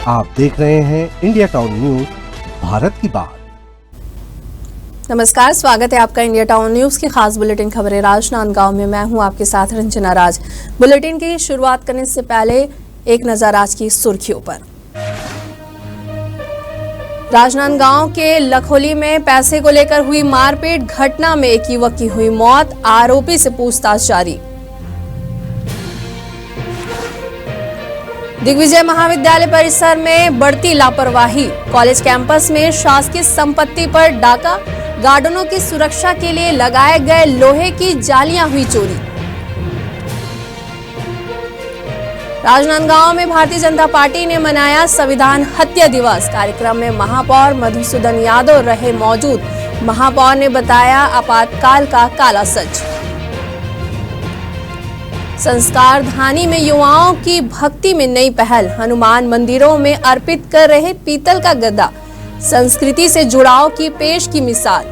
आप देख रहे हैं इंडिया टाउन न्यूज, भारत की बात। नमस्कार, स्वागत है आपका इंडिया टाउन न्यूज की खास बुलेटिन खबरें राजनांदगांव में। मैं हूं आपके साथ रंजना राज। बुलेटिन की शुरुआत करने से पहले एक नजर आज की सुर्खियों पर। राजनांदगांव के लखोली में पैसे को लेकर हुई मारपीट घटना में एक युवक की हुई मौत, आरोपी से पूछताछ जारी। दिग्विजय महाविद्यालय परिसर में बढ़ती लापरवाही, कॉलेज कैंपस में शासकीय संपत्ति पर डाका, गार्डनों की सुरक्षा के लिए लगाए गए लोहे की जालियां हुई चोरी। राजनांदगांव में भारतीय जनता पार्टी ने मनाया संविधान हत्या दिवस। कार्यक्रम में महापौर मधुसूदन यादव रहे मौजूद। महापौर ने बताया आपातकाल का काला सच। संस्कार धानी में युवाओं की भक्ति में नई पहल, हनुमान मंदिरों में अर्पित कर रहे पीतल का गद्दा, संस्कृति से जुड़ाव की पेश की मिसाल।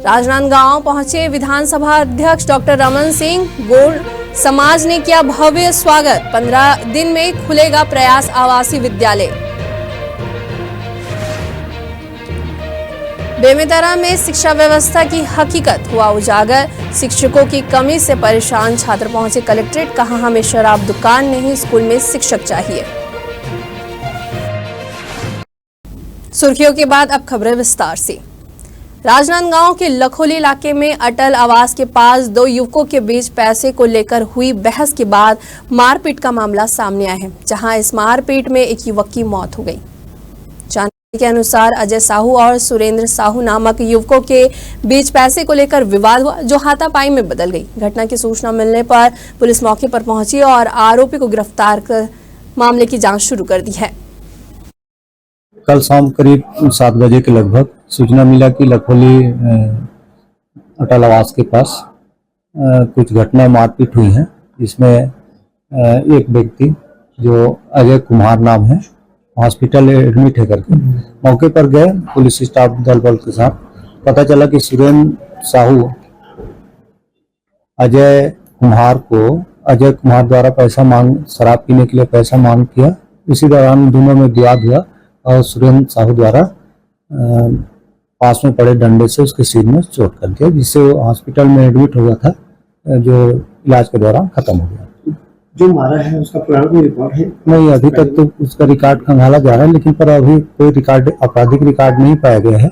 राजनांदगांव पहुंचे विधानसभा अध्यक्ष डॉक्टर रमन सिंह। गौड़ समाज ने किया भव्य स्वागत। 15 दिन में खुलेगा प्रयास आवासीय विद्यालय। बेमेतरा में शिक्षा व्यवस्था की हकीकत हुआ उजागर। शिक्षकों की कमी से परेशान छात्र पहुंचे कलेक्ट्रेट, कहा हमें शराब दुकान नहीं, स्कूल में शिक्षक चाहिए। सुर्खियों के बाद अब खबरें विस्तार से। राजनांदगांव के लखोली इलाके में अटल आवास के पास दो युवकों के बीच पैसे को लेकर हुई बहस के बाद मारपीट का मामला सामने आया है, जहां इस मारपीट में एक युवक की मौत हो गई। जानकारी के अनुसार अजय साहू और सुरेंद्र साहू नामक युवकों के बीच पैसे को लेकर विवाद हुआ, जो हाथापाई में बदल गई। घटना की सूचना मिलने पर पुलिस मौके पर पहुंची और आरोपी को गिरफ्तार कर मामले की जांच शुरू कर दी है। कल शाम करीब 7 बजे के लगभग सूचना मिला कि लखोली अटल आवास के पास कुछ घटना मारपीट हुई है, जिसमें एक व्यक्ति जो अजय कुमार नाम है हॉस्पिटल एडमिट है करके मौके पर गए पुलिस स्टाफ दल बल के साथ। पता चला कि सुरेंद्र साहू अजय कुमार द्वारा शराब पीने के लिए पैसा मांग किया। इसी दौरान दोनों में विवाद हुआ और सुरेंद्र साहू द्वारा पास में पड़े डंडे से उसके सिर में चोट कर दिया, जिससे वो हॉस्पिटल में एडमिट हुआ था, जो इलाज के दौरान खत्म हो गया। जो मारा है उसका पुराना रिकॉर्ड है? नहीं, अभी तक तो उसका रिकॉर्ड खंगाला जा रहा है, लेकिन पर अभी कोई आपराधिक रिकॉर्ड नहीं पाया गया है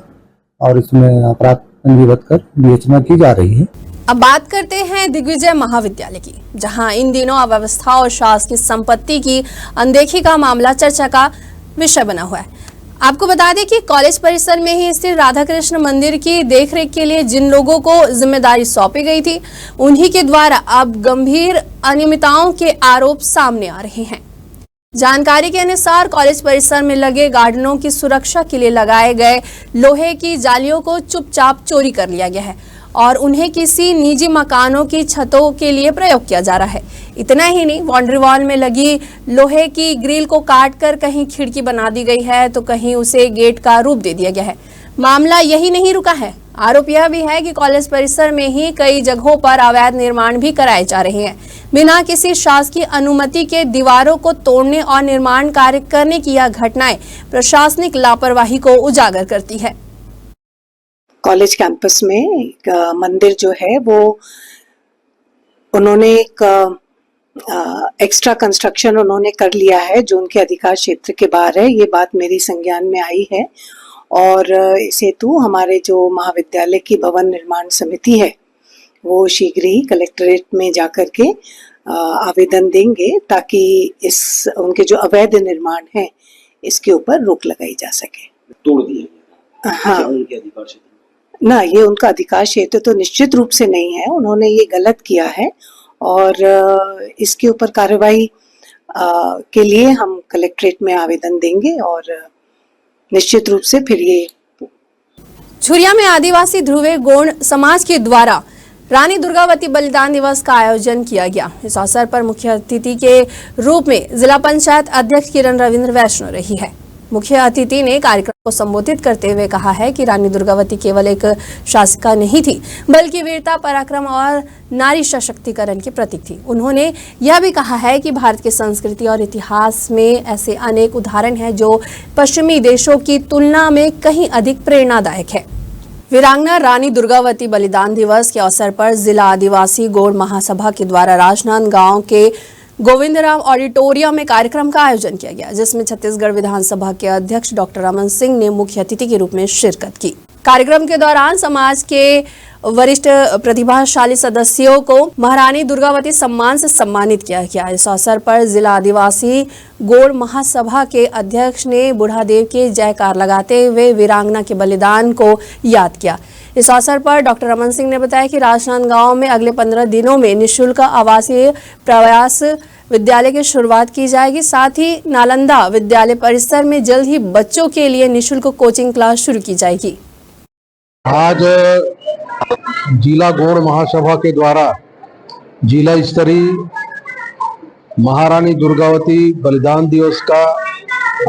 और इसमें अपराध पंजीबद्ध कर विवेचना की जा रही है। अब बात करते हैं दिग्विजय महाविद्यालय की, जहां इन दिनों अव्यवस्था और शासकीय संपत्ति की अनदेखी का मामला चर्चा का विषय बना हुआ है। आपको बता दें कि कॉलेज परिसर में ही स्थित राधा कृष्ण मंदिर की देखरेख के लिए जिन लोगों को जिम्मेदारी सौंपी गई थी, उन्हीं के द्वारा अब गंभीर अनियमितताओं के आरोप सामने आ रहे हैं। जानकारी के अनुसार कॉलेज परिसर में लगे गार्डनों की सुरक्षा के लिए लगाए गए लोहे की जालियों को चुपचाप चोरी कर लिया गया है और उन्हें किसी निजी मकानों की छतों के लिए प्रयोग किया जा रहा है। इतना ही नहीं, बाउंड्री वॉल में लगी लोहे की ग्रिल को काटकर कहीं खिड़की बना दी गई है तो कहीं उसे गेट का रूप दे दिया गया है। मामला यही नहीं रुका है, आरोप यह भी है कि कॉलेज परिसर में ही कई जगहों पर अवैध निर्माण भी कराए जा रहे हैं। बिना किसी शासकीय अनुमति के दीवारों को तोड़ने और निर्माण कार्य करने की यह घटनाएं प्रशासनिक लापरवाही को उजागर करती है। कॉलेज कैंपस में एक मंदिर जो है वो उन्होंने एक एक्स्ट्रा कंस्ट्रक्शन उन्होंने कर लिया है जो उनके अधिकार क्षेत्र के बाहर है। ये बात मेरी संज्ञान में आई है और इस हेतु हमारे जो महाविद्यालय की भवन निर्माण समिति है वो शीघ्र ही कलेक्ट्रेट में जाकर के आवेदन देंगे ताकि इस उनके जो अवैध निर्माण है इसके ऊपर रोक लगाई जा सके। तोड़ दिया? हाँ, उनके अधिकार क्षेत्र ना, ये उनका अधिकार क्षेत्र तो निश्चित रूप से नहीं है, उन्होंने ये गलत किया है और इसके ऊपर कार्रवाई के लिए हम कलेक्ट्रेट में आवेदन देंगे और निश्चित रूप से फिर ये। झुरिया में आदिवासी ध्रुवे गौड़ समाज के द्वारा रानी दुर्गावती बलिदान दिवस का आयोजन किया गया। इस अवसर पर मुख्य अतिथि के रूप में जिला पंचायत अध्यक्ष किरण रविंद्र वैष्णव रही है। मुख्य अतिथि ने कार्यक्रम को संबोधित करते हुए कहा है कि रानी दुर्गावती केवल एक शासिका नहीं थी, बल्कि वीरता, पराक्रम और नारी सशक्तिकरण की प्रतीक थी। उन्होंने यह भी कहा है कि भारत की संस्कृति और इतिहास में ऐसे अनेक उदाहरण हैं जो पश्चिमी देशों की तुलना में कहीं अधिक प्रेरणादायक है। वीरांगना रानी दुर्गावती बलिदान दिवस के अवसर पर जिला आदिवासी गौड़ महासभा के द्वारा राजनांदगांव के गोविंदराम ऑडिटोरियम में कार्यक्रम का आयोजन किया गया, जिसमें छत्तीसगढ़ विधानसभा के अध्यक्ष डॉक्टर रमन सिंह ने मुख्य अतिथि के रूप में शिरकत की। कार्यक्रम के दौरान समाज के वरिष्ठ प्रतिभाशाली सदस्यों को महारानी दुर्गावती सम्मान से सम्मानित किया गया। इस अवसर पर जिला आदिवासी गौड़ महासभा के अध्यक्ष ने बुढ़ादेव के जयकार लगाते हुए वीरांगना के बलिदान को याद किया। इस अवसर पर डॉक्टर रमन सिंह ने बताया कि राजनांदगांव में अगले 15 दिनों में निःशुल्क आवासीय प्रयास विद्यालय की शुरुआत की जाएगी। साथ ही नालंदा विद्यालय परिसर में जल्द ही बच्चों के लिए निःशुल्क कोचिंग क्लास शुरू की जाएगी। आज जिला गौड़ महासभा के द्वारा जिला स्तरीय महारानी दुर्गावती बलिदान दिवस का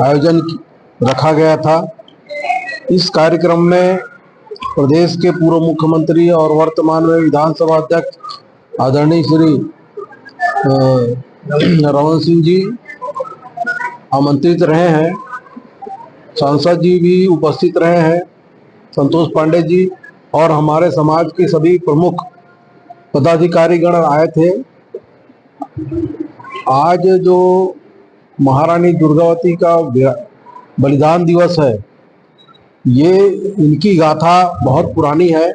आयोजन रखा गया था। इस कार्यक्रम में प्रदेश के पूर्व मुख्यमंत्री और वर्तमान में विधानसभा अध्यक्ष आदरणीय श्री रमन सिंह जी आमंत्रित रहे हैं, सांसद जी भी उपस्थित रहे हैं, संतोष पांडे जी और हमारे समाज के सभी प्रमुख पदाधिकारीगण आए थे। आज जो महारानी दुर्गावती का बलिदान दिवस है, ये इनकी गाथा बहुत पुरानी है।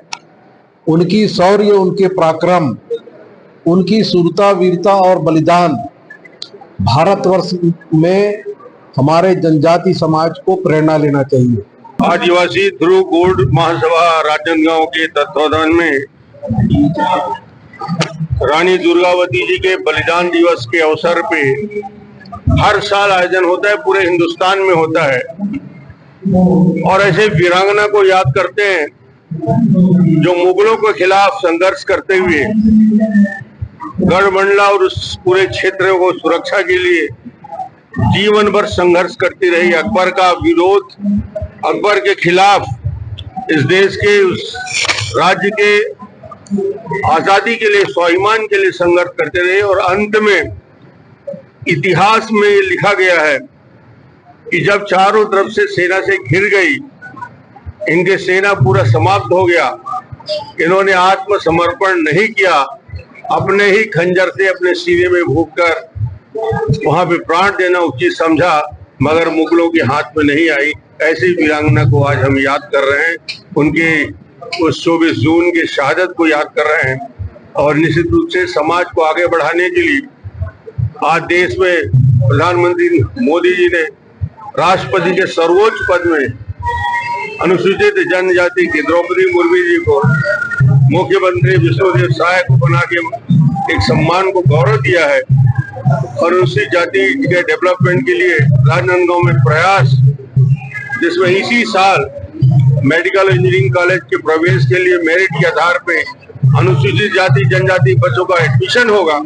उनकी शौर्य, उनके पराक्रम, उनकी शूरता, वीरता और बलिदान भारतवर्ष में हमारे जनजाति समाज को प्रेरणा लेना चाहिए। आदिवासी ध्रुव गौड़ महासभा राजनांदगांव के तत्वाधान में रानी दुर्गावती जी के बलिदान दिवस के अवसर पे हर साल आयोजन होता है, पूरे हिंदुस्तान में होता है। और ऐसे वीरांगना को याद करते हैं जो मुगलों के खिलाफ संघर्ष करते हुए गढ़मंडला और उस पूरे क्षेत्र को सुरक्षा के लिए जीवन भर संघर्ष करती रही। अकबर का विरोध, अकबर के खिलाफ इस देश के, उस राज्य के आजादी के लिए, स्वाभिमान के लिए संघर्ष करते रहे। और अंत में इतिहास में लिखा गया है कि जब चारों तरफ से सेना से घिर गई, इनके सेना पूरा समाप्त हो गया, इन्होंने आत्मसमर्पण नहीं किया, अपने ही खंजर से अपने सीने में भूंककर वहां पे प्राण देना उचित समझा, मगर मुगलों के हाथ में नहीं आई। ऐसी वीरांगना को आज हम याद कर रहे हैं, उनके उस 24 जून की शहादत को याद कर रहे हैं। और निश्चित रूप से समाज को आगे बढ़ाने के लिए आज देश में प्रधानमंत्री मोदी जी ने राष्ट्रपति के सर्वोच्च पद में अनुसूचित जनजाति की द्रौपदी मुर्मू जी को मुख्यमंत्री विश्वदेव सहाय को बना के एक सम्मान को गौरव दिया है। और अनुसूचित जाति के डेवलपमेंट के लिए राजनांदगांव में प्रयास, जिसमें इसी साल मेडिकल इंजीनियरिंग कॉलेज के प्रवेश के लिए मेरिट के आधार पे अनुसूचित जाति जनजाति बच्चों का एडमिशन होगा।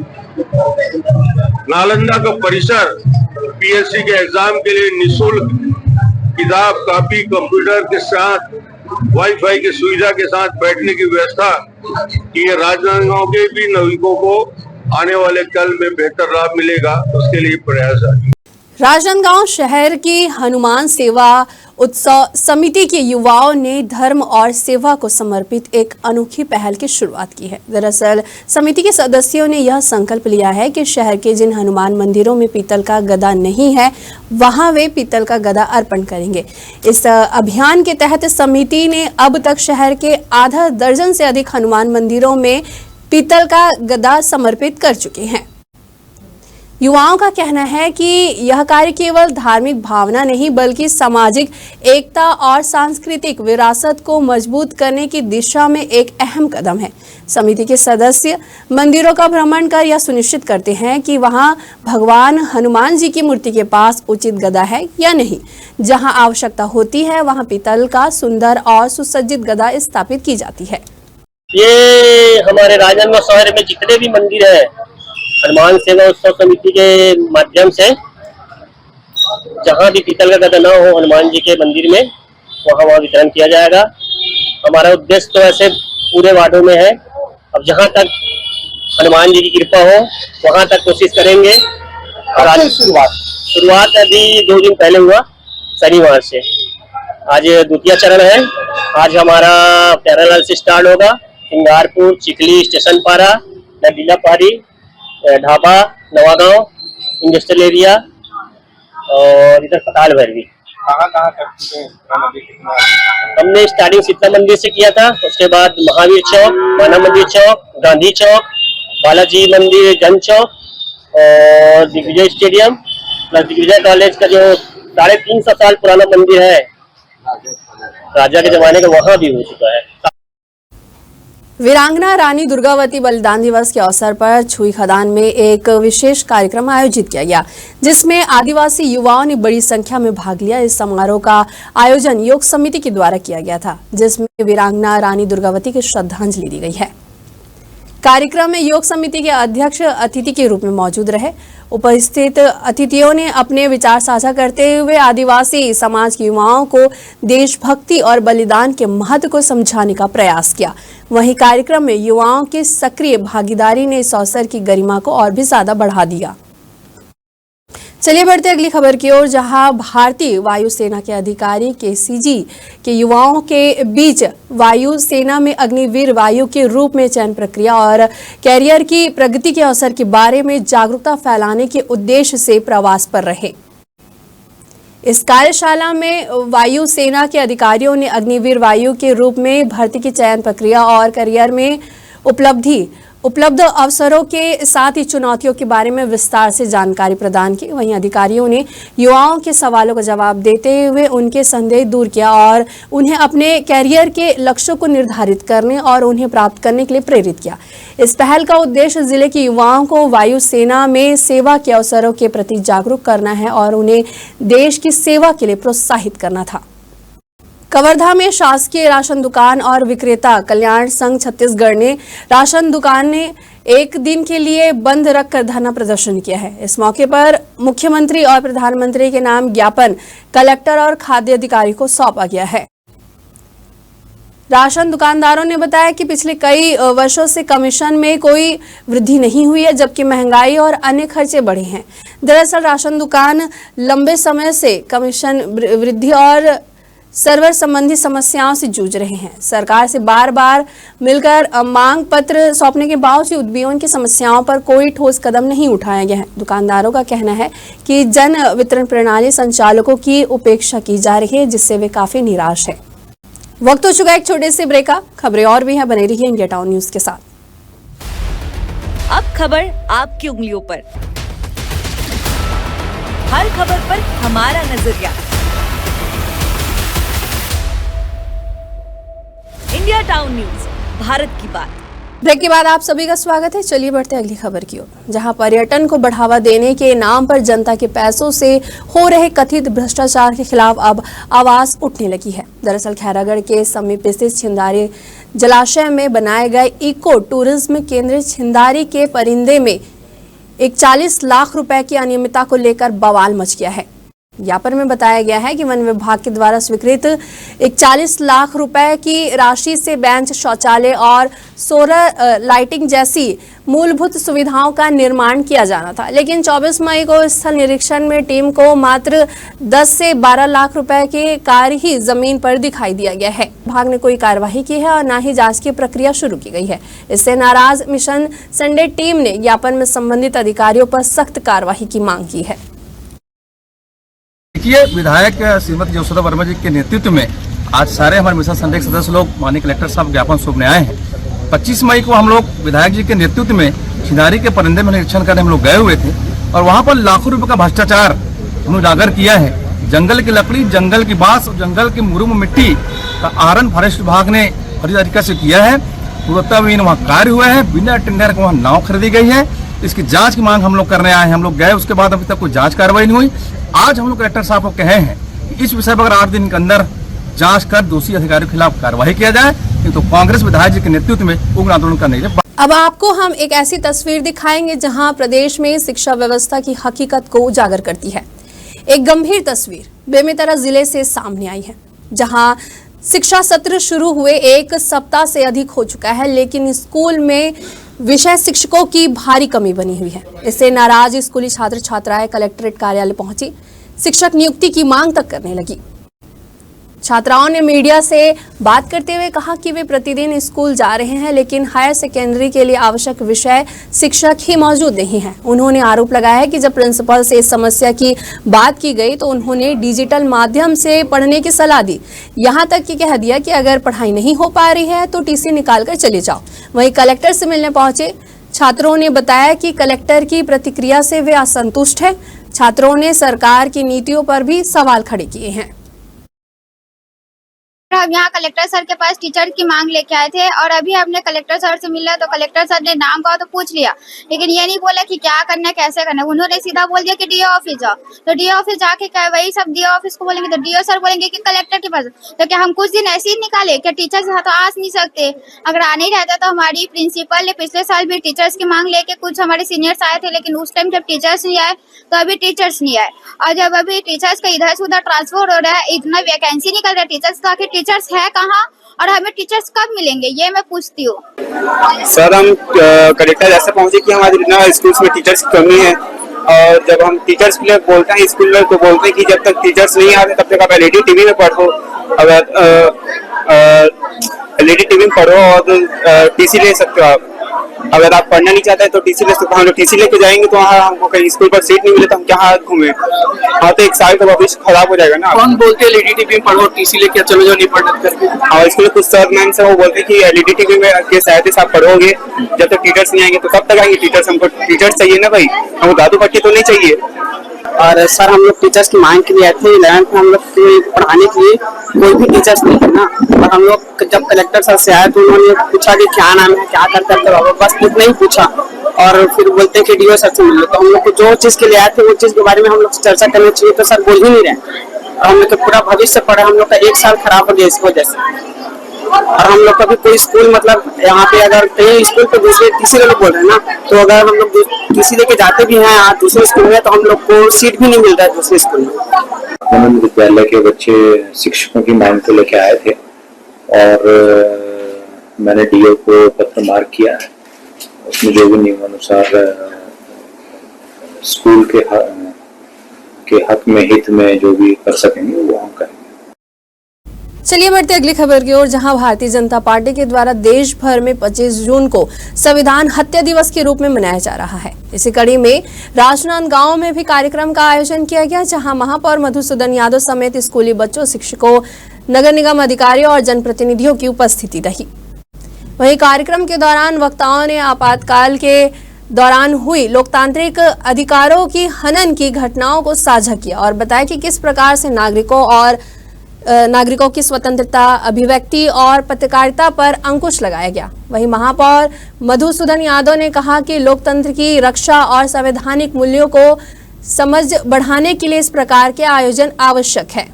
नालंदा का परिसर पीएससी के एग्जाम के लिए निःशुल्क किताब, कॉपी, कंप्यूटर के साथ वाईफाई की सुविधा के साथ बैठने की व्यवस्था की है। राजनांदगांव के भी नागरिकों को आने वाले कल में बेहतर लाभ मिलेगा, उसके लिए प्रयास है। राजनांदगांव शहर की हनुमान सेवा उत्सव समिति के युवाओं ने धर्म और सेवा को समर्पित एक अनोखी पहल की शुरुआत की है। दरअसल समिति के सदस्यों ने यह संकल्प लिया है कि शहर के जिन हनुमान मंदिरों में पीतल का गदा नहीं है, वहां वे पीतल का गदा अर्पण करेंगे। इस अभियान के तहत समिति ने अब तक शहर के आधा दर्जन से अधिक हनुमान मंदिरों में पीतल का गदा समर्पित कर चुके हैं। युवाओं का कहना है कि यह कार्य केवल धार्मिक भावना नहीं, बल्कि सामाजिक एकता और सांस्कृतिक विरासत को मजबूत करने की दिशा में एक अहम कदम है। समिति के सदस्य मंदिरों का भ्रमण कर यह सुनिश्चित करते हैं कि वहां भगवान हनुमान जी की मूर्ति के पास उचित गदा है या नहीं। जहां आवश्यकता होती है, वहां पीतल का सुंदर और सुसज्जित गदा स्थापित की जाती है। ये हमारे राजनांदगांव शहर में जितने भी मंदिर है, हनुमान सेवा उत्सव समिति के माध्यम से जहाँ भी पीतल का गदा न हो हनुमान जी के मंदिर में, वहाँ वितरण किया जाएगा। हमारा उद्देश्य तो ऐसे पूरे वार्डों में है, अब जहाँ तक हनुमान जी की कृपा हो वहाँ तक कोशिश करेंगे। और आज शुरुआत अभी 2 दिन पहले हुआ, शनिवार से। आज द्वितीय चरण है। आज हमारा प्यारालाल से स्टार्ट होगा, सिंगारपुर, चिखली, स्टेशन पारा, नदीला पहाड़ी, ढाबा, नवागांव, इंडस्ट्रियल एरिया और इधर पताल भैरवी। कहाँ कर चुके हैं? हमने स्टार्टिंग शीतला मंदिर से किया था, उसके बाद महावीर चौक, माना मंदिर चौक, गांधी चौक, बालाजी मंदिर, जन चौक और Digvijay stadium plus Digvijay college का जो 350 साल पुराना मंदिर है राजा के जमाने का, वहाँ भी हो चुका है। वीरांगना रानी दुर्गावती बलिदान दिवस के अवसर पर छुई खदान में एक विशेष कार्यक्रम आयोजित किया गया, जिसमें आदिवासी युवाओं ने बड़ी संख्या में भाग लिया। इस समारोह का आयोजन योग समिति के द्वारा किया गया था, जिसमें वीरांगना रानी दुर्गावती की श्रद्धांजलि दी गई है। कार्यक्रम में योग समिति के अध्यक्ष अतिथि के रूप में मौजूद रहे। उपस्थित अतिथियों ने अपने विचार साझा करते हुए आदिवासी समाज के युवाओं को देशभक्ति और बलिदान के महत्व को समझाने का प्रयास किया। वहीं कार्यक्रम में युवाओं की सक्रिय भागीदारी ने इस अवसर की गरिमा को और भी ज्यादा बढ़ा दिया। चलिए बढ़ते अगली खबर की ओर, जहां भारतीय वायुसेना के अधिकारी केसीजी के युवाओं के बीच वायुसेना में अग्निवीर वायु के रूप में चयन प्रक्रिया और कैरियर की प्रगति के अवसर के बारे में जागरूकता फैलाने के उद्देश्य से प्रवास पर रहे। इस कार्यशाला में वायुसेना के अधिकारियों ने अग्निवीर वायु के रूप में भर्ती की चयन प्रक्रिया और करियर में उपलब्ध अवसरों के साथ ही चुनौतियों के बारे में विस्तार से जानकारी प्रदान की। वहीं अधिकारियों ने युवाओं के सवालों का जवाब देते हुए उनके संदेह दूर किया और उन्हें अपने कैरियर के लक्ष्यों को निर्धारित करने और उन्हें प्राप्त करने के लिए प्रेरित किया। इस पहल का उद्देश्य जिले के युवाओं को वायुसेना में सेवा के अवसरों के प्रति जागरूक करना है और उन्हें देश की सेवा के लिए प्रोत्साहित करना था। कवर्धा में शासकीय राशन दुकान और विक्रेता कल्याण संघ छत्तीसगढ़ ने राशन दुकान ने एक दिन के लिए बंद रखकर धरना प्रदर्शन किया है। इस मौके पर मुख्यमंत्री और प्रधानमंत्री के नाम ज्ञापन कलेक्टर और खाद्य अधिकारी को सौंपा गया है। राशन दुकानदारों ने बताया कि पिछले कई वर्षों से कमीशन में कोई वृद्धि नहीं हुई है, जबकि महंगाई और अन्य खर्चे बढ़े हैं। दरअसल राशन दुकान लंबे समय से कमीशन वृद्धि और सर्वर संबंधी समस्याओं से जूझ रहे हैं। सरकार से बार बार मिलकर मांग पत्र सौंपने के बावजूद भी उनकी समस्याओं पर कोई ठोस कदम नहीं उठाया गया है। दुकानदारों का कहना है कि जन वितरण प्रणाली संचालकों की उपेक्षा की जा रही है, जिससे वे काफी निराश है। वक्त हो चुका है एक छोटे से ब्रेक का। खबरें और भी हैं, बने रहिए इंडिया टाउन न्यूज के साथ। अब खबर आपकी उंगलियों पर, हर खबर पर हमारा नजरिया। इंडिया टाउन न्यूज, भारत की बात। ब्रेक के बाद आप सभी का स्वागत है। चलिए बढ़ते अगली खबर की ओर, जहां पर्यटन को बढ़ावा देने के नाम पर जनता के पैसों से हो रहे कथित भ्रष्टाचार के खिलाफ अब आवाज उठने लगी है। दरअसल खैरागढ़ के समीप स्थित छिंदारी जलाशय में बनाए गए इको टूरिज्म केंद्र छिंदारी के परिंदे में एक 40 लाख रुपए की अनियमितता को लेकर बवाल मच गया है। ज्ञापन में बताया गया है कि वन विभाग के द्वारा स्वीकृत एक 40 लाख रुपए की राशि से बेंच, शौचालय और सोलर लाइटिंग जैसी मूलभूत सुविधाओं का निर्माण किया जाना था, लेकिन 24 मई को स्थल निरीक्षण में टीम को मात्र 10 से 12 लाख रुपए के कार्य ही जमीन पर दिखाई दिया गया है। विभाग ने कोई कार्यवाही की है और न ही जांच की प्रक्रिया शुरू की गई है। इससे नाराज मिशन संडे टीम ने ज्ञापन में संबंधित अधिकारियों पर सख्त कार्यवाही की मांग की है। देखिए, विधायक श्रीमती यशोदा वर्मा जी के नेतृत्व में आज सारे हमारे मिशन संडे के सदस्य लोग माननीय कलेक्टर साहब ज्ञापन सौंपने आए हैं। 25 मई को हम लोग विधायक जी के नेतृत्व में छिंदारी के परिंदे में निरीक्षण करने हम लोग गए हुए थे और वहाँ पर लाखों रुपए का भ्रष्टाचार हम उजागर किया है। जंगल की लकड़ी, जंगल की बांस और जंगल की मुरुम मिट्टी का आहरण फॉरेस्ट विभाग ने फर्जी तरीके से किया है। गुणवत्ताविहीन वहाँ कार्य हुआ है, बिना टेंडर के वहाँ नाव खरीदी गई है। इसकी जांच की मांग हम लोग करने आए हैं। हम लोग गए, उसके बाद अभी तक कोई जांच कार्रवाई नहीं हुई। आज हम लोग कलेक्टर साहब को कहे हैं कि इस विषय पर अगर 8 दिन के अंदर जांच कर दोषी अधिकारियों के खिलाफ कार्रवाई किया जाए, नहीं तो कांग्रेस विधायक जी के नेतृत्व में उग्र आंदोलन करने के लिए। अब आपको हम एक ऐसी तस्वीर दिखाएंगे जहां प्रदेश में शिक्षा व्यवस्था की हकीकत को उजागर करती है। एक गंभीर तस्वीर बेमेतरा जिले से सामने आई है, जहां शिक्षा सत्र शुरू हुए एक सप्ताह से अधिक हो चुका है, लेकिन स्कूल में विषय शिक्षकों की भारी कमी बनी हुई है। इससे नाराज स्कूली छात्र छात्राएं कलेक्ट्रेट कार्यालय पहुंची, शिक्षक नियुक्ति की मांग तक करने लगी। छात्राओं ने मीडिया से बात करते हुए कहा कि वे प्रतिदिन स्कूल जा रहे हैं, लेकिन हायर सेकेंडरी के लिए आवश्यक विषय शिक्षक ही मौजूद नहीं है। उन्होंने आरोप लगाया है कि जब प्रिंसिपल से इस समस्या की बात की गई तो उन्होंने डिजिटल माध्यम से पढ़ने की सलाह दी। यहां तक कि कह दिया कि अगर पढ़ाई नहीं हो पा रही है तो टीसी निकाल कर चले जाओ। वहीं कलेक्टर से मिलने पहुंचे छात्रों ने बताया कि कलेक्टर की प्रतिक्रिया से वे असंतुष्ट हैं। छात्रों ने सरकार की नीतियों पर भी सवाल खड़े किए हैं। हम यहाँ कलेक्टर सर के पास टीचर की मांग लेके आए थे और अभी हमने कलेक्टर सर से मिला तो कलेक्टर सर ने नाम कहा तो पूछ लिया, लेकिन ये नहीं बोला कि क्या करना है कैसे करना है। उन्होंने सीधा बोल दिया कि डीओ ऑफिस जाओ। तो डीओ ऑफिस जाके क्या वही सब डीओ ऑफिस को बोलेंगे तो डीओ सर बोलेंगे कि कलेक्टर के पास। तो क्या हम कुछ दिन ऐसे ही निकाले? क्या टीचर्स तो आ नहीं सकते? अगर आने ही रहता तो हमारी प्रिंसिपल ने पिछले साल भी टीचर्स की मांग लेके कुछ हमारे सीनियर्स आए थे, लेकिन उस टाइम जब टीचर्स नहीं आए तो अभी टीचर्स नहीं आए। और जब अभी टीचर्स का इधर से उधर ट्रांसफर हो रहा है, इतना वैकेंसी निकल रहा है टीचर्स का, आखिर टीचर्स है कहाँ और हमें टीचर्स कब मिलेंगे, ये मैं पूछती हूँ। सर हम कलेक्टर ऐसे पहुंचे कि हमारे ना स्कूल्स में टीचर्स की कमी है, और जब हम टीचर्स के लिए बोलते हैं स्कूल में तो बोलते हैं कि जब तक टीचर्स नहीं आते तब तक आप एलईडी टीवी में पढ़ो, अगर एलईडी टीवी में पढ़ो और टीसी ले सकते हो आप। अगर आप पढ़ना नहीं चाहते तो टीसी ले सकते हो। हम लोग टीसी लेके जाएंगे तो वहाँ हमको कहीं स्कूल पर सीट नहीं मिले तो हम क्या हाथ घूमे। हाँ तो एक साल का भविष्य खराब हो जाएगा ना। कौन बोलते हैं एलईडी टीवी में पढ़ो, टीसी लेके चलो जाओ नहीं पढ़ना करके? और स्कूल में कुछ सर मैम से वो बोलते हैं कि एलईडी टीवी में के सहायता से आप पढ़ोगे, जब तक टीचर्स नहीं आएंगे तो कब तक आएंगे टीचर्स? हमको टीचर्स चाहिए ना भाई, हमको दादू पट्टी तो नहीं चाहिए। और सर हम लोग टीचर्स की मांग के लिए आए थे। 11th में हम लोग पढ़ाने के लिए कोई भी टीचर्स नहीं है ना। और हम लोग जब कलेक्टर सर से आए तो उन्होंने पूछा कि क्या नाम है, क्या करते हैं बाबा, बस इतना ही पूछा। और फिर बोलते हैं कि डीओ सर से मिलो। तो हम लोग को जो चीज के लिए आए थे वो चीज के बारे में हम लोग चर्चा करनी चाहिए तो सर बोल ही नहीं रहे। और हम लोग का पूरा भविष्य पढ़ा, हम लोग का एक साल खराब हो गया इस वजह से। और हम लोग कभी कोई स्कूल मतलब यहाँ पे अगर कहीं स्कूल पे दूसरे टीसी लोग बोल रहे हैं ना, तो अगर हम लोग टीसी लेके जाते भी हैं दूसरे स्कूल में तो हम लोग को सीट भी नहीं मिल रहा है दूसरे स्कूल में। विद्यालय के बच्चे शिक्षकों की मांग को लेके आए थे और मैंने डीओ को पत्र मार्क किया है। उसमें जो भी नियमानुसार स्कूल के हक में हित में जो भी कर सकेंगे वो हम करेंगे। चलिए बढ़ते अगली खबर की ओर, जहां भारतीय जनता पार्टी के द्वारा देश भर में 25 जून को संविधान हत्या दिवस के रूप में मनाया जा रहा है। इसी कड़ी में राजनांदगांव में भी कार्यक्रम का आयोजन किया गया, जहां महापौर मधुसूदन यादव समेत स्कूली बच्चों, शिक्षकों, नगर निगम अधिकारियों और जनप्रतिनिधियों की उपस्थिति रही। वहीं कार्यक्रम के दौरान वक्ताओं ने आपातकाल के दौरान हुई लोकतांत्रिक अधिकारों की हनन की घटनाओं को साझा किया और बताया कि किस प्रकार से नागरिकों की स्वतंत्रता, अभिव्यक्ति और पत्रकारिता पर अंकुश लगाया गया। वहीं महापौर मधुसूदन यादव ने कहा कि लोकतंत्र की रक्षा और संवैधानिक मूल्यों को समझ बढ़ाने के लिए इस प्रकार के आयोजन आवश्यक है।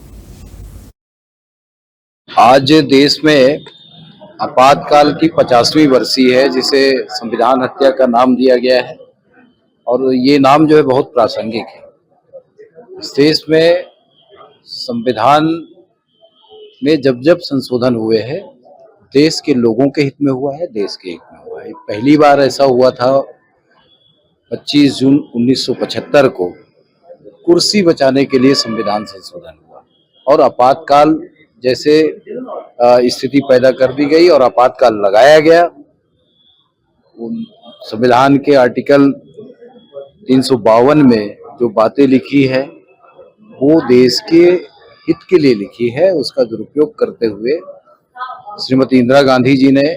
आज देश में आपातकाल की 50वीं वर्षी है, जिसे संविधान हत्या का नाम दिया गया है और ये नाम जो है बहुत प्रासंगिक है। इस देश में संविधान में जब जब संशोधन हुए हैं देश के लोगों के हित में हुआ है, देश के हित में हुआ है। पहली बार ऐसा हुआ था 25 जून 1975 को कुर्सी बचाने के लिए संविधान संशोधन हुआ और आपातकाल जैसे स्थिति पैदा कर दी गई और आपातकाल लगाया गया। संविधान के आर्टिकल 352 में जो बातें लिखी है वो देश के हित के लिए लिखी है। उसका दुरुपयोग करते हुए श्रीमती इंदिरा गांधी जी ने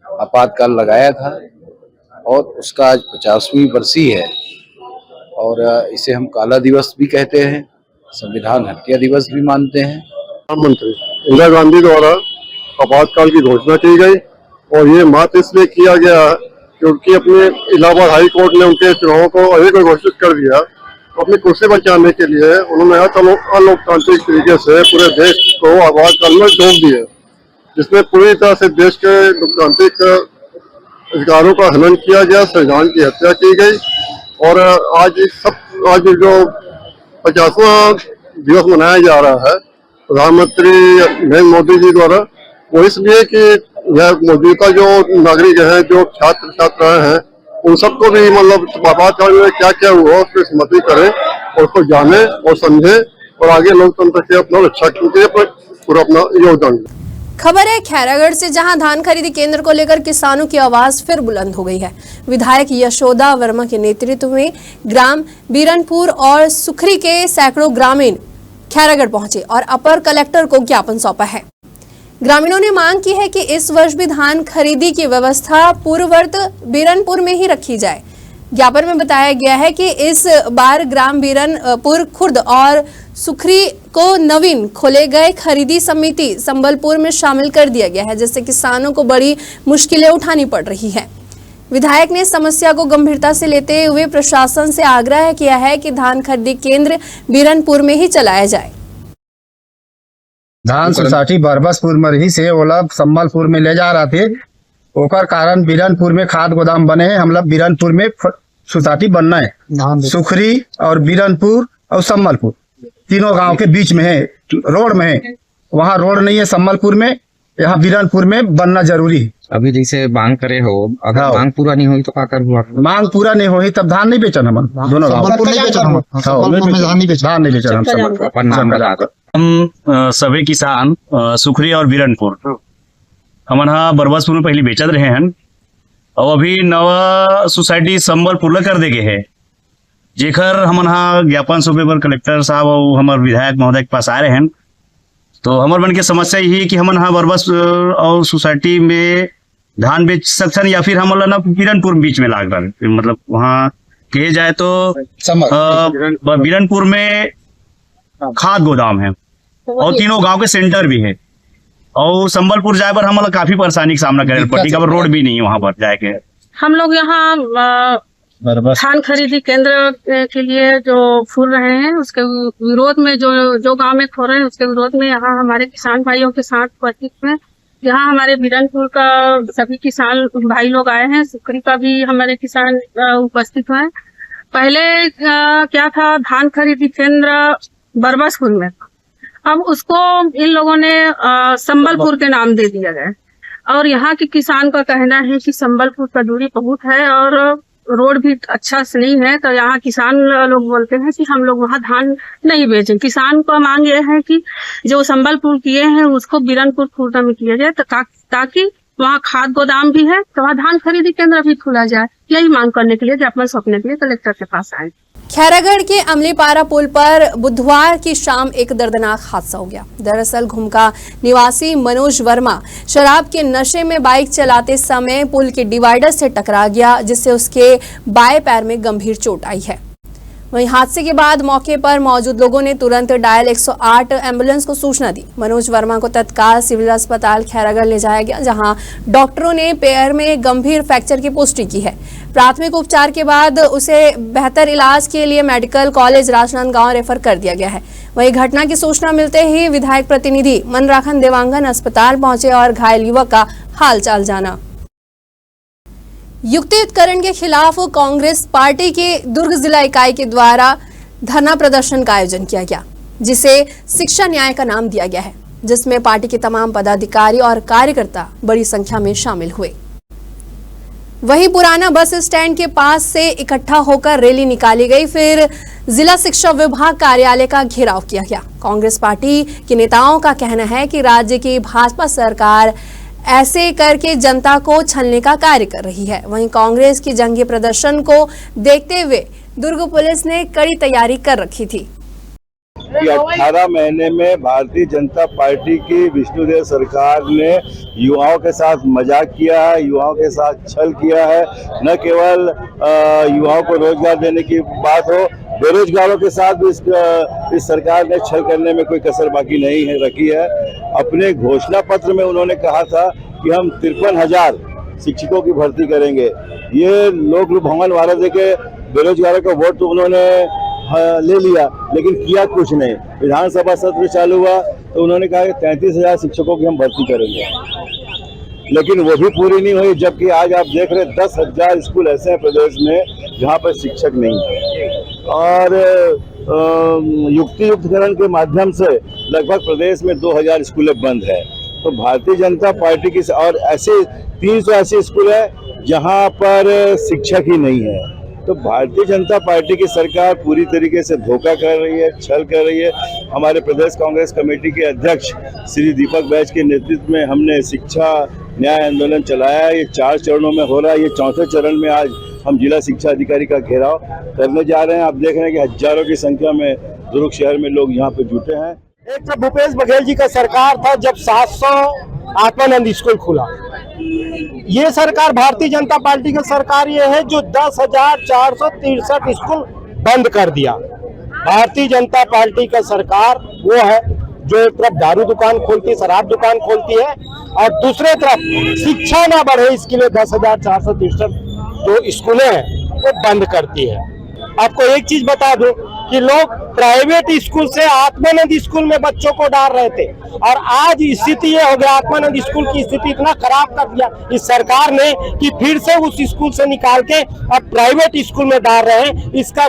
आपातकाल लगाया था और उसका आज 50वीं वर्षी है और इसे हम काला दिवस भी कहते हैं, संविधान हत्या दिवस भी मानते हैं। प्रधानमंत्री इंदिरा गांधी द्वारा आपातकाल की घोषणा की गई और ये मात्र इसलिए किया गया क्योंकि अपने इलाहाबाद हाई कोर्ट ने उनके चुनावों को अवैध घोषित कर दिया। अपनी कुर्सी बचाने के लिए उन्होंने अलोकतांत्रिक तरीके से पूरे देश को आपातकाल में डोब दिया, जिसमें पूरी तरह से देश के लोकतांत्रिक अधिकारों का हनन किया गया, संविधान की हत्या की गई। और आज जो 50वां दिवस मनाया जा रहा है प्रधानमंत्री नरेंद्र मोदी जी द्वारा। वो इसलिए कि यह मौजूदा जो नागरिक हैं, जो छात्र छात्राएं हैं, उन सबको भी मतलब आपातकाल में क्या क्या हुआ उसकी स्मृति करें और उसको जाने और समझे और आगे लोकतंत्र के अपना रक्षा के लिए पूरा अपना योगदान दें। खबर है खैरागढ़ से, जहां धान खरीदी केंद्र को लेकर किसानों की आवाज फिर बुलंद हो गई है। विधायक यशोदा वर्मा के नेतृत्व में ग्राम बीरनपुर और सुखरी के सैकड़ों ग्रामीण खैरागढ़ पहुंचे और अपर कलेक्टर को ज्ञापन सौंपा है। ग्रामीणों ने मांग की है कि इस वर्ष भी धान खरीदी की व्यवस्था पूर्ववर्त बीरनपुर में ही रखी जाए। ज्ञापन में बताया गया है कि इस बार ग्राम बीरनपुर, खुर्द और सुखरी को नवीन खोले गए खरीदी समिति संबलपुर में शामिल कर दिया गया है, जिससे किसानों को बड़ी मुश्किलें उठानी पड़ रही है। विधायक ने समस्या को गंभीरता से लेते हुए प्रशासन से आग्रह किया है कि धान खरीदी केंद्र बीरनपुर में ही चलाया जाए। धान सोसाइटी बरबसपुर मरही से ओला संबलपुर में ले जा रहा थे, ओकर कारण बीरनपुर में खाद गोदाम बने हैं। हम लोग बीरनपुर में सोसाइटी बनना है। सुखरी और बीरनपुर और संबलपुर तीनों गांव के बीच में है, रोड में है। वहाँ रोड नहीं है संबलपुर में, यहाँ बीरनपुर में बनना जरूरी है। अभी जैसे मांग करे हो, अगर मांग पूरा नहीं हुई तो क्या कर हुआ? मांग पूरा नहीं हुई तब धान नहीं बेचन हम दोनों गाँव धान नहीं बेचन हम सभी किसान सुखरी और बीरनपुर हमन हा बरबसपुर में पहले बेचत रहे हैं और अभी नवा सोसाइटी संबलपुर कर देगे है, जेकर हमन हा ज्ञापन सौंपे पर कलेक्टर साहब और हमारे विधायक महोदय के पास आ रहे हैं। तो हमारे मन की समस्या यही कि हमन हा बरबस और सोसाइटी में धान बेच सकते या फिर हम ना बीरनपुर बीच में लाग रहा, मतलब वहाँ कहे जाए तो बीरनपुर में खाद गोदाम है और तीनों गांव के सेंटर भी है और संबलपुर जाए पर हम काफी परेशानी का सामना करे पड़ती है, रोड भी नहीं है वहाँ पर जाए के। हम लोग यहाँ धान खरीदी केंद्र के लिए जो फूल रहे हैं उसके विरोध में जो गांव में खो रहे हैं उसके विरोध में यहाँ हमारे किसान भाइयों के साथ उपस्थित में, यहाँ हमारे बीरनपुर का सभी किसान भाई लोग आए हैं, सुखरी का भी हमारे किसान उपस्थित हुए। पहले क्या था, धान खरीदी केंद्र बरबसपुर में, अब उसको इन लोगों ने संबलपुर के नाम दे दिया गया और यहाँ के किसान का कहना है कि संबलपुर का दूरी बहुत है और रोड भी अच्छा से नहीं है, तो यहाँ किसान लोग बोलते हैं कि हम लोग वहाँ धान नहीं बेचें। किसान का मांग ये है कि जो संबलपुर किए हैं उसको बीरनपुर खुर्दा में किया जाए ताकि वहाँ खाद गोदाम भी है, तो वहाँ धान खरीदी केंद्र भी खोला जाए। यही मांग करने के लिए ज्ञापन सौंपने के लिए कलेक्टर के पास आए। खैरागढ़ के अमलीपारा पुल पर बुधवार की शाम एक दर्दनाक हादसा हो गया। दरअसल घुमका निवासी मनोज वर्मा शराब के नशे में बाइक चलाते समय पुल के डिवाइडर से टकरा गया, जिससे उसके बाएं पैर में गंभीर चोट आई है। वहीं हादसे के बाद मौके पर मौजूद लोगों ने तुरंत डायल 108 एम्बुलेंस को सूचना दी। मनोज वर्मा को तत्काल सिविल अस्पताल खैरागढ़ ले जाया गया, जहां डॉक्टरों ने पैर में गंभीर फ्रैक्चर की पुष्टि की है। प्राथमिक उपचार के बाद उसे बेहतर इलाज के लिए मेडिकल कॉलेज राजनांदगांव रेफर कर दिया गया है। वहीं घटना की सूचना मिलते ही विधायक प्रतिनिधि मनराखन देवांगन अस्पताल पहुंचे और घायल युवक का हालचाल जाना। युक्तियुक्तकरण के खिलाफ कांग्रेस पार्टी के दुर्ग जिला इकाई के द्वारा धरना प्रदर्शन का आयोजन किया गया, जिसे शिक्षा न्याय का नाम दिया गया है, जिसमें पार्टी के तमाम पदाधिकारी और कार्यकर्ता बड़ी संख्या में शामिल हुए। वहीं पुराना बस स्टैंड के पास से इकट्ठा होकर रैली निकाली गई, फिर जिला शिक्षा विभाग कार्यालय का घेराव किया गया। कांग्रेस पार्टी के नेताओं का कहना है कि राज्य की भाजपा सरकार ऐसे करके जनता को छलने का कार्य कर रही है। वहीं कांग्रेस की जंगी प्रदर्शन को देखते हुए दुर्ग पुलिस ने कड़ी तैयारी कर रखी थी। 18 महीने में भारतीय जनता पार्टी की विष्णुदेव सरकार ने युवाओं के साथ मजाक किया है, युवाओं के साथ छल किया है। न केवल युवाओं को रोजगार देने की बात हो, बेरोजगारों के साथ भी इस सरकार ने छल करने में कोई कसर बाकी नहीं है रखी है। अपने घोषणा पत्र में उन्होंने कहा था कि हम 53,000 शिक्षकों की भर्ती करेंगे। ये लोग भवन वाला देके बेरोजगारों का वोट तो उन्होंने ले लिया, लेकिन किया कुछ नहीं। विधानसभा सत्र चालू हुआ तो उन्होंने कहा कि 33,000 शिक्षकों की हम भर्ती करेंगे, लेकिन वो भी पूरी नहीं हुई। जबकि आज आप देख रहे 10,000 स्कूल ऐसे हैं प्रदेश में जहाँ पर शिक्षक नहीं है। और युक्तियुक्तकरण के माध्यम से लगभग प्रदेश में 2000 स्कूलें बंद है। तो भारतीय जनता पार्टी की और ऐसे 380 स्कूल है जहां पर शिक्षक ही नहीं है। तो भारतीय जनता पार्टी की सरकार पूरी तरीके से धोखा कर रही है, छल कर रही है। हमारे प्रदेश कांग्रेस कमेटी के अध्यक्ष श्री दीपक बैज के नेतृत्व में हमने शिक्षा न्याय आंदोलन चलाया है। ये 4 चरणों में हो रहा है। ये 4थे चरण में आज हम जिला शिक्षा अधिकारी का घेराव करने जा रहे हैं। आप देख रहे हैं कि हजारों की संख्या में दुर्ग शहर में लोग यहाँ पे जुटे हैं। एक तो भूपेश बघेल जी का सरकार था जब 700 आत्मानंद स्कूल खुला। ये सरकार भारतीय जनता पार्टी की सरकार ये है जो 10,463 स्कूल बंद कर दिया। भारतीय जनता पार्टी का सरकार वो है जो एक तरफ दारू दुकान खोलती, शराब दुकान खोलती है और दूसरे तरफ शिक्षा ना बढ़े इसके लिए 10,463 जो स्कूलें हैं वो बंद करती है। आपको एक चीज बता दूं कि लोग प्राइवेट स्कूल से आत्मानंद स्कूल में बच्चों को डाल रहे थे और आज स्थिति ये हो गया, आत्मानंद स्कूल की स्थिति इतना खराब कर दिया इस सरकार ने कि फिर से उस स्कूल से निकाल के अब प्राइवेट स्कूल में डाल रहे हैं। इसका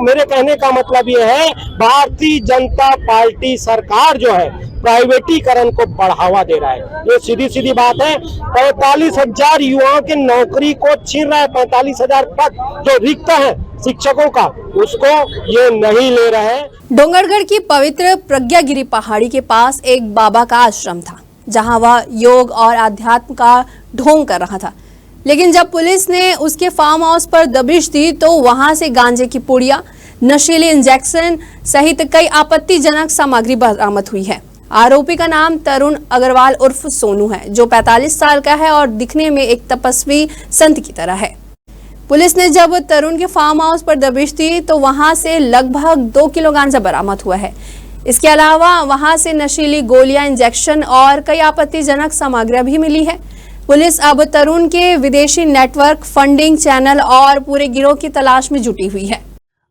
मेरे कहने का मतलब ये है भारतीय जनता पार्टी सरकार जो है प्राइवेटीकरण को बढ़ावा दे रहा है। ये सीधी सीधी बात है। 45,000 युवाओं की नौकरी को छीन रहा है। 45,000 पद जो रिक्त है शिक्षकों का उसको ये नहीं ले रहे हैं। डोंगरगढ़ की पवित्र प्रज्ञागिरी पहाड़ी के पास एक बाबा का आश्रम था जहां वह योग और आध्यात्म का ढोंग कर रहा था, लेकिन जब पुलिस ने उसके फार्म हाउस पर दबिश दी तो वहां से गांजे की पुड़िया, नशीले इंजेक्शन सहित कई आपत्तिजनक सामग्री बरामद हुई है। आरोपी का नाम तरुण अग्रवाल उर्फ सोनू है जो 45 साल का है और दिखने में एक तपस्वी संत की तरह है। पुलिस ने जब तरुण के फार्म हाउस पर दबिश दी तो वहां से लगभग 2 किलो गांजा बरामद हुआ है। इसके अलावा वहां से नशीली गोलियां, इंजेक्शन और कई आपत्तिजनक सामग्री भी मिली है। पुलिस अब तरुण के विदेशी नेटवर्क, फंडिंग चैनल और पूरे गिरोह की तलाश में जुटी हुई है।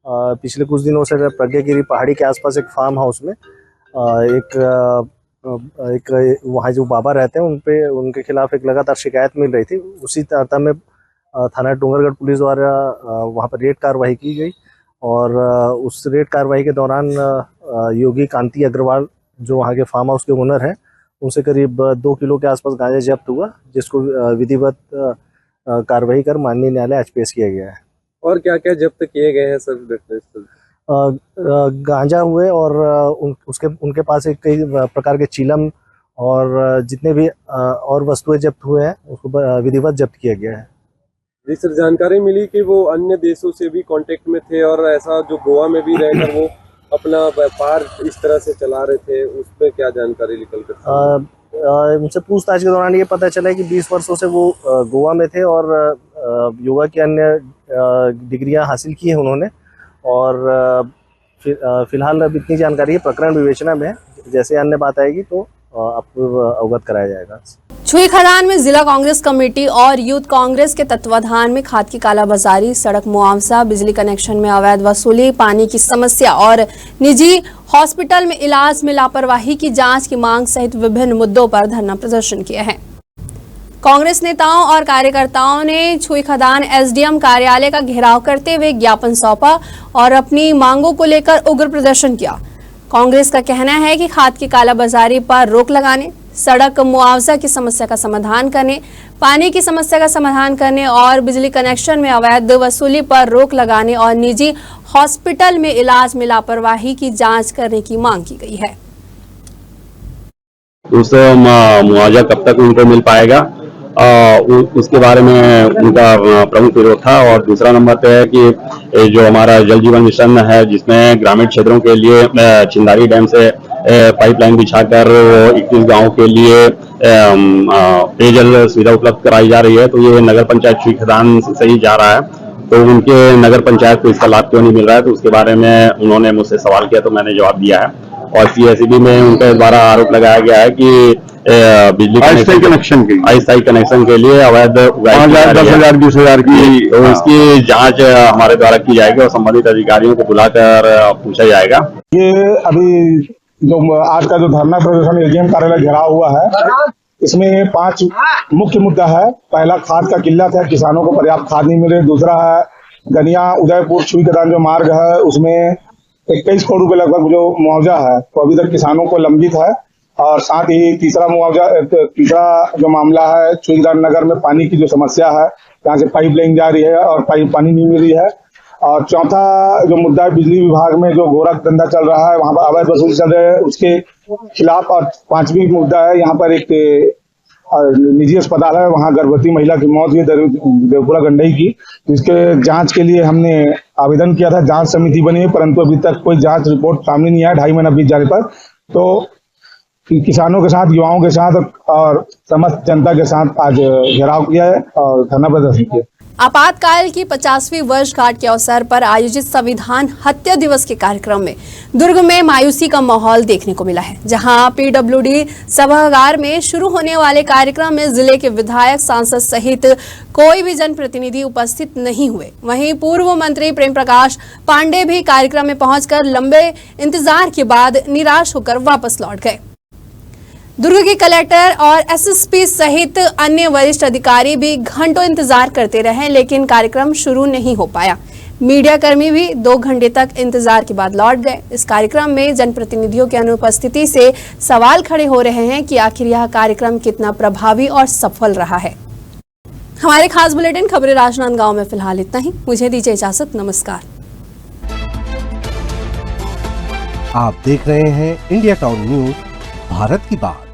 पिछले कुछ दिनों से प्रज्ञागिरी पहाड़ी के आसपास एक फार्म हाउस में एक वहाँ जो बाबा रहते हैं उनके खिलाफ एक लगातार शिकायत मिल रही थी। उसी तरह में थाना डोंगरगढ़ पुलिस द्वारा वहाँ पर रेड कार्रवाई की गई और उस रेड कार्रवाई के दौरान योगी कांति अग्रवाल जो वहाँ के फार्म हाउस के ओनर हैं उनसे करीब 2 किलो के आसपास गांजा जब्त हुआ, जिसको विधिवत कार्रवाई कर माननीय न्यायालय आज पेश किया गया है। और क्या क्या जब्त किए गए हैं सर? गांजा हुए और उनके पास एक कई प्रकार के चीलम और जितने भी और वस्तुएं जब्त हुए हैं उसको विधिवत जब्त किया गया है। जी सर, जानकारी मिली कि वो अन्य देशों से भी कांटेक्ट में थे और ऐसा जो गोवा में भी रहकर वो अपना व्यापार इस तरह से चला रहे थे, उसमें क्या जानकारी निकल कर? उनसे पूछताछ के दौरान ये पता चला कि 20 वर्षों से वो गोवा में थे और योगा की अन्य डिग्रियां हासिल की हैं उन्होंने और फिलहाल अब इतनी जानकारी है, प्रकरण विवेचना में है। जैसे अन्य बात आएगी तो आपको अवगत कराया जाएगा। छुई खदान में जिला कांग्रेस कमेटी और यूथ कांग्रेस के तत्वाधान में खाद की कालाबाजारी, सड़क मुआवजा, बिजली कनेक्शन में अवैध वसूली, पानी की समस्या और निजी हॉस्पिटल में इलाज में लापरवाही की जांच की मांग सहित विभिन्न मुद्दों पर धरना प्रदर्शन किया है। कांग्रेस नेताओं और कार्यकर्ताओं ने छुई खदान एसडीएम कार्यालय का घेराव करते हुए ज्ञापन सौंपा और अपनी मांगों को लेकर उग्र प्रदर्शन किया। कांग्रेस का कहना है कि खाद की कालाबाजारी पर रोक लगाने, सड़क मुआवजा की समस्या का समाधान करने, पानी की समस्या का समाधान करने और बिजली कनेक्शन में अवैध वसूली पर रोक लगाने और निजी हॉस्पिटल में इलाज में लापरवाही की जांच करने की मांग की गई है। दूसरा मुआवजा कब तक उनको मिल पाएगा उसके बारे में उनका प्रमुख विरोध था। और दूसरा नंबर पे है कि जो हमारा जल जीवन मिशन है जिसमें ग्रामीण क्षेत्रों के लिए चिंदारी डैम से पाइपलाइन बिछाकर 21 गांवों के लिए पेयजल सुविधा उपलब्ध कराई जा रही है, तो ये नगर पंचायत छुई खदान से ही जा रहा है, तो उनके नगर पंचायत को इसका लाभ क्यों नहीं मिल रहा है, तो उसके बारे में उन्होंने मुझसे सवाल किया तो मैंने जवाब दिया है। और सीएसईबी में उनके द्वारा आरोप लगाया गया है कि बिजली अस्थायी कनेक्शन के लिए अवैध 10,000 20,000 की, तो इसकी जांच हमारे द्वारा की जाएगी और संबंधित अधिकारियों को बुलाकर पूछा जाएगा। ये अभी जो आज का जो धरना प्रदर्शन एसडीएम कार्यालय घेराव हुआ है, इसमें 5 मुख्य मुद्दा है। पहला खाद का किल्लत है, किसानों को पर्याप्त खाद नहीं मिले। दूसरा है गनिया उदयपुर छुई खदान जो मार्ग है उसमें 21 करोड़ रुपए लगभग जो मुआवजा है तो अभी तक किसानों को लंबित है। और साथ ही तीसरा जो मामला है चुईदार नगर में पानी की जो समस्या है, यहाँ से पाइपलाइन जा रही है और पानी नहीं मिल रही है। और चौथा जो मुद्दा है बिजली विभाग में जो गोरख धंधा चल रहा है, वहाँ पर अवैध वसूली चल रहे हैं, उसके खिलाफ। और पांचवी मुद्दा है यहाँ पर एक निजी अस्पताल है, वहाँ गर्भवती महिला की मौत हुई देवपुरा गंडई की, जिसके जांच के लिए हमने आवेदन किया था। जांच समिति बनी है परंतु अभी तक कोई जांच रिपोर्ट सामने नहीं आया 2.5 महीना बीत जाने पर। तो किसानों के साथ, युवाओं के साथ और समस्त जनता के साथ आज घेराव किया है और धरना प्रदर्शन किया। आपातकाल की 50वीं वर्षगांठ के अवसर पर आयोजित संविधान हत्या दिवस के कार्यक्रम में दुर्ग में मायूसी का माहौल देखने को मिला है, जहां पीडब्ल्यूडी सभागार में शुरू होने वाले कार्यक्रम में जिले के विधायक, सांसद सहित कोई भी जनप्रतिनिधि उपस्थित नहीं हुए। वहीं पूर्व मंत्री प्रेम प्रकाश पांडे भी कार्यक्रम में पहुंचकर लंबे इंतजार के बाद निराश होकर वापस लौट गए। दुर्ग के कलेक्टर और एसएसपी सहित अन्य वरिष्ठ अधिकारी भी घंटों इंतजार करते रहे, लेकिन कार्यक्रम शुरू नहीं हो पाया। मीडिया कर्मी भी 2 घंटे तक इंतजार के बाद लौट गए। इस कार्यक्रम में जनप्रतिनिधियों की अनुपस्थिति से सवाल खड़े हो रहे हैं कि आखिर यह कार्यक्रम कितना प्रभावी और सफल रहा है। हमारे खास बुलेटिन खबरें राजनांदगांव में फिलहाल इतना ही। मुझे दीजिए इजाजत, नमस्कार। आप देख रहे हैं इंडिया टाउन न्यूज, भारत की बात।